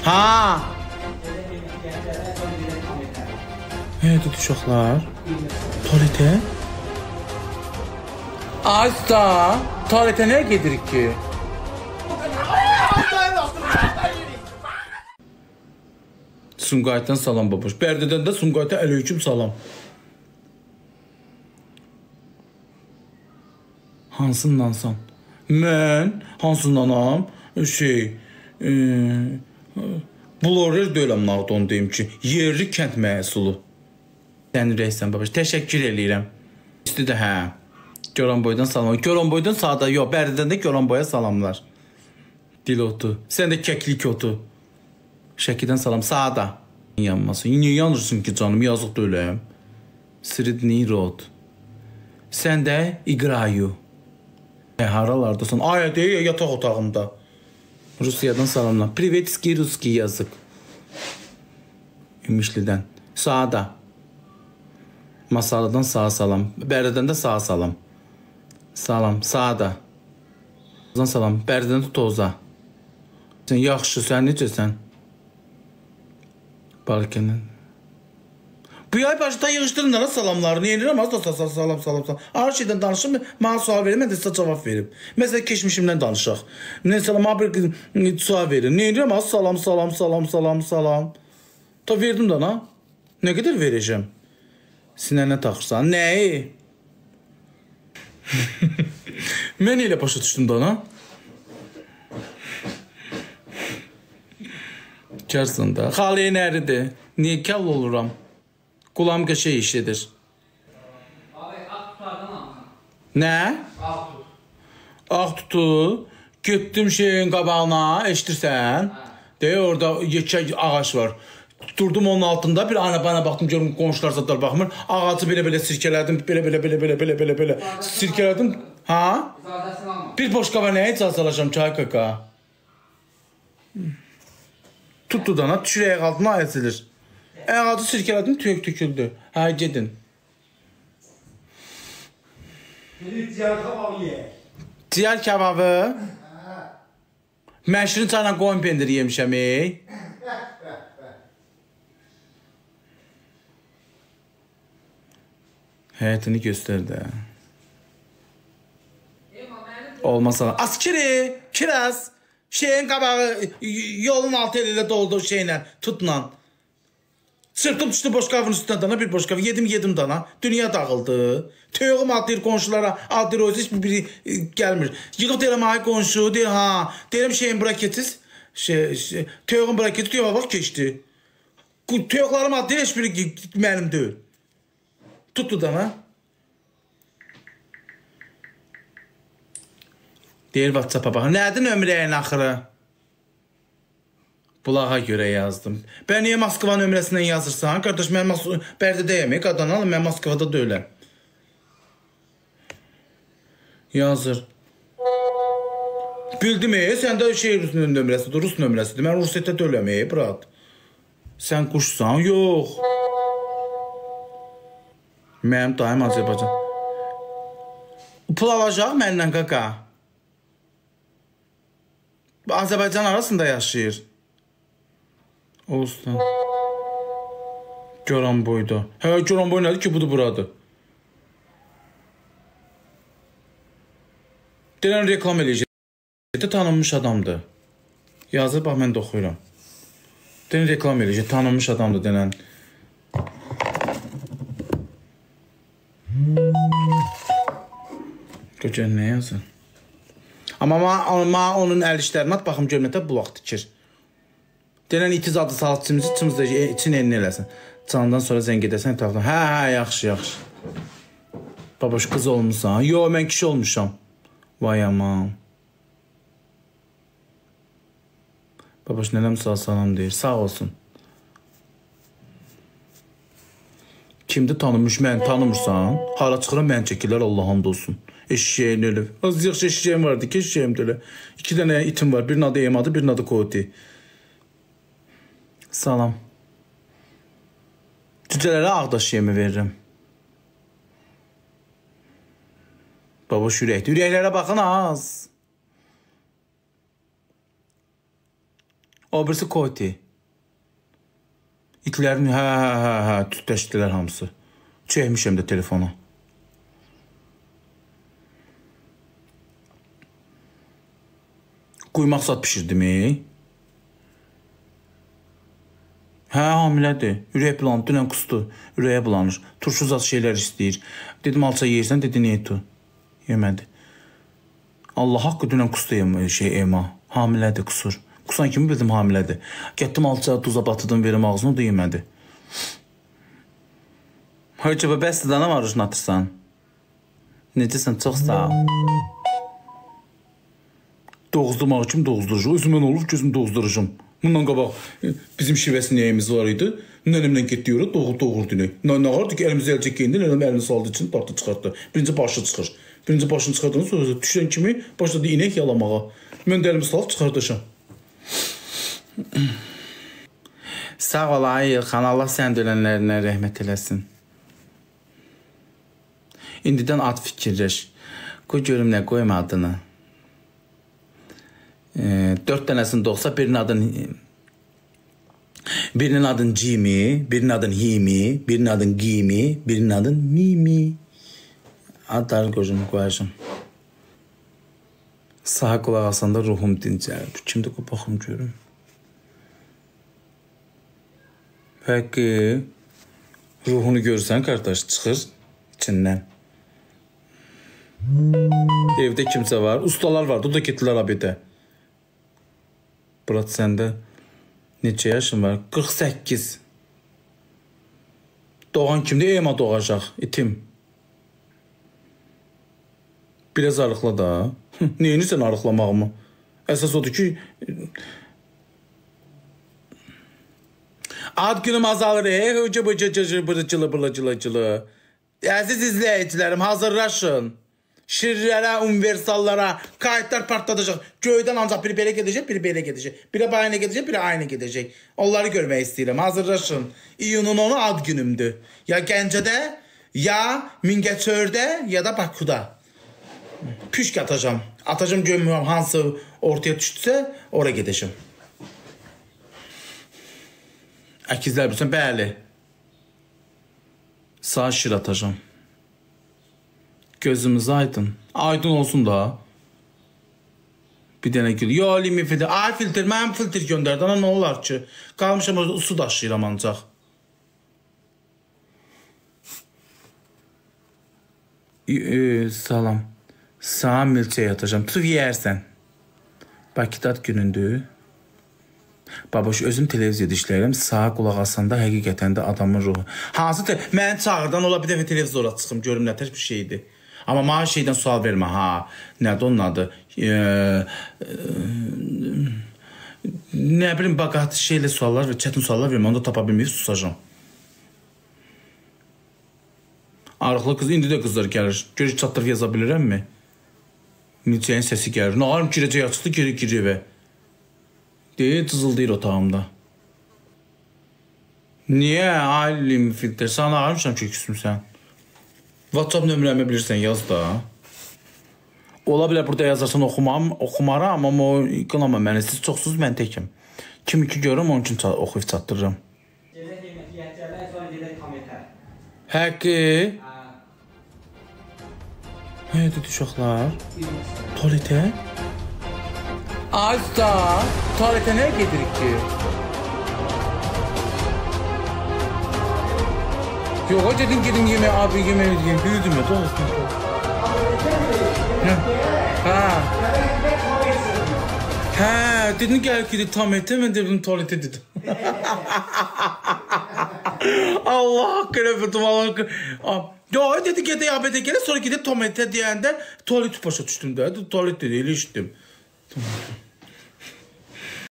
Ha! Həyətə uşaqlar. Tualetə? Asta, tualetə nəyə gedirik ki? Sumqayıtdan salam babuş. Bərdədən də Sumqayıta əleykum salam. Hansındansan? Mən hansındanam? Blogger deyiləm, nağdon deyim ki, yerli kənd məhsulu. Sən ürəksən babuş. Təşəkkür eləyirəm. İstidə hə. Goranboydan salam. Goranboydan sağda yox. Bərdədən də Goranboya salamlar. Dil otu. Sən də kəklik otu. Şəkidən salam. Sağda. Yanmasın. Niyə yanırsın ki canım? Yazıq deyiləm. Sridni rod. Sən də iqrayu. Haralardasan? Aya deyə yataq otağımda. Rusiyadan salamlar. Privetski ruski yazıq. Ümişlidən. Sağda. Masalıdan sağa salam. Bərdədən də sağa salam. Salam. Sağda. Salam. Bərdədən də toza. Sən yaxşı. Sən necəsən? Balkənin. Bu yay başda yığışdırın da salamlarını. Yenirəm az da salam. Ağır şeydən danışım. Mənə sual verin. Mən də sizə cavab verim. Məsələn, keçmişimdən danışaq. Məsələn, bir sual verin. Yenirəm az salam. Ta verdim da na. Nə qədər verəcəm? Sinənə taxırsan. Nəyi? Mən elə başa düşdüm da na. Kərsın da. Xaliyə nəridir? Niyə kəl oluram? Qulam qəşə işidir. Abi, ağ tutardan almışam. Nə? Ağ tut. Ağ tutu. Getdim şeyin qabağına, eşitirsən? Deyə orada yekə ağaç var. Durdum onun altında, bir ana-bana baxdım, görüm qonşular zadlar baxmır. Ağacı belə-belə sirkələdim, belə sirkələdim. Ha? İcazəsini alma. Bir boşqava nəyə icazə alacam ki, ay kaka? Tutdu dana, düşür əyak altına əzilir. Ağacı sirkələdim, tüyək töküldü. Hə, gedin. Ciyər kebabı ye. Ciyər kebabı? Məşrin çayla qoyun pendiri yemişəm, ey. Həyətini göstər də. Olmasa. Askeri, kiraz. Şeyin qabağı, yolun altı eliyle doldu şeylə, tutla. Sırtım düşdü boşqavın üstündən dana, bir boşqavı. Yedim dana. Dünya dağıldı. Töyüğüm adlayır qonşulara, adlayır o hiç biri gəlmir. Yığıb deyirəm, ay qonşu, deyir, ha. Deyirəm şeyin braketiz. Töyüğün braketi deyir, bak keçdi. Töyüqlarım adlayır, heç biri mənim deyil. Tutdu dana. Deyir WhatsApp-a baxın. Nədir nömrəyin axırı? Bulağa görə yazdım. Bən niyə Moskva nömrəsindən yazırsan? Qardaş, mən Bərdədəyəm, qadan alın, mən Moskvada deyiləm. Yazır. Bildim, səndə şey Rus nömrəsidir, Rus nömrəsidir. Mən Rusiyyətdə deyiləm, brat. Sən quşsan? Yox. Mənim dayım Azərbaycan. Pul alacaq məndən qaka. Azərbaycan arasında yaşayır. Olsun. Goranboyda. Hə, Goranboy nədir ki, budur buradır. Denən reklam eləyəcək. Tanınmış adamdır. Yazır, bax, mən də oxuyuram. Denən reklam eləyəcək. Tanınmış adamdır denən. Görəcək, nə yazın? Amma onun əl işlərini at, baxım görmətə bulaq dikir. Denən itiz adı salatçımızı içimizdə için elini eləsin. Canından sonra zəng edəsən ətrafdan. Hə, yaxşı. Babaş, qız olmuşsan. Yo, mən kişi olmuşam. Vay aman. Babaş, nələm salam deyir. Sağ olsun. Kimdir tanımış, mən tanımırsan? Hara çıxıram, mən çəkirlər, Allah hamd olsun. Eşeğin ölüb. Az yaxşı eşeğim vardı ki, eşeğim də elə. 2 dənə itim var. Birinin adı Emadı, birinin adı Koti. Salam. Cücələrə ağdaş yemi verirəm. Babaş, ürəkdir. Ürəklərə baxın az. O birisi Koti. İtlərin tütləşdilər hamısı. Çəkmişəm də telefonu. Quymaq zat pişirdimi? Hə, hamilədir. Ürək bulanır, dünən qustu. Ürəyə bulanır. Turşu zat şeylər istəyir. Dedim, alça yeyirsən, dedi, niyə tu? Yemədi. Allah haqqı dünən qustu Ema. Hamilədir, qusur. Qusan kimi bildim hamilədir. Getdim alça, duza batırdım, verim ağzını, o da yemədi. Hörcəbə, bəsdir, nə var rujun atırsan? Necəsən, çox sağ ol. Doğuzdumağı kim doğuzdurucu? Özümən olub gözüm doğuzdurucum. Bundan qabaq bizim şivəsi nəyimiz var idi? Nənəmlə getdik, doğurdu nə? Nə vardı ki, əlimizi əlcək geyindi, nənəm əlini saldı için dartı çıxartdı. Birinci başı çıxır. Birinci başını çıxardığını sonra düşən kimi başladı inək yalamağa. Mən də əlimi salıb çıxardışam. Sağ ol ay Xan, Allah sən də ölənlərinə rəhmət eləsin. İndidən ad fikirləş. Qoy görüm nə qoyma adını. 4 dənəsində olsa birinin adın Jimmy, birinin adın Himi, birinin adın Gimi, birinin adın Mimi. Adları qoyacağım. Sağa qulaq asanda ruhum dincəlir. Kimdə qoy baxım görüm. Pəki ruhunu görürsən qardaş, çıxır içindən. Evdə kimsə var, ustalar vardı, o da getdilər abidə. Burat, səndə neçə yaşın var? 48. Doğan kimdir? Ema doğacaq, itim. Biraz arıqla da. Neyinirsən arıqlamağımı? Əsas odur ki, ad günüm azalır, bırıcılı. Əziz izləyicilərim, hazırlaşın. Şirlərə, universallara, kayıtlar partladacaq. Göydən ancaq biri belə gedəcək, biri belə gedəcək. Biri bayana gedəcək, biri aynı gedəcək. Onları görmək istəyirəm. Hazırlaşın. İyunun 10-u ad günümdür. Ya Gəncədə, ya Mingəçördə, ya da Bakuda. Püşk atacağım. Atacağım görmüyorum hansı ortaya düşdüsə, oraya gedəcəm. Əkizlər bilsən, bəli. Sağ şir atacağım. Gözümüz aydın. Aydın olsun da. Bir dənə gül. Yo, limi filtr. Ay filtr, mənim filtr göndərdi. Ana, nə olar ki? Qalmışam orada, su daşıyıram ancaq. Salam. Sağa milçək atacağım. Tutub yeyərsən. Bakıdat günündür. Baboş, özüm televiziyada işləyirəm. Sağa qulaq asanda həqiqətən də adamın ruhu. Hansı məni çağırdan ola bir dəfə televizora çıxım. Görüm nə tək bir şeydir. Amma mənə şeydən sual vermə. Ha, nədir onun adı? Nə bilim, baqat şeylə suallar və çətin suallar vermə. Onu da tapa bilməyib susacağım. Arıqlı qız, indi də qızlar gəlir. Görür çatdırıb yaza bilirəm mi? Milçəyin səsi gəlir. Nağarım girəcək açıqdı, girir evə. Deyir, cızıldayır otağımda. Niyə? Alim filtr. Sən ağarmışam ki, küsmüsən. WhatsApp nömrəmi bilirsən, yaz da. Ola bilər, burada yazarsan oxumaram, amma o qınama məni. Siz çoxsuz, mən təkim. Kimi ki görürüm, onun üçün oxuyub çatdırırım. Həqqi? Nədir uşaqlar? Tualetə? Azda, tualetə nəyə gedirik ki? Yox, gedin yemək, abi yemək edin. Büyüdüm ya, doğrusun. Hə, dedin gəl ki, tam etə, mən dedim tualetə dedim. Allah haqqı rəfətim, Allah haqqı. Yox, dedi gedək abədə gələ, sonra gedək tualetə deyəndə tualet başa düşdüm də. Tualet dedi, elə işitdim. Tamam.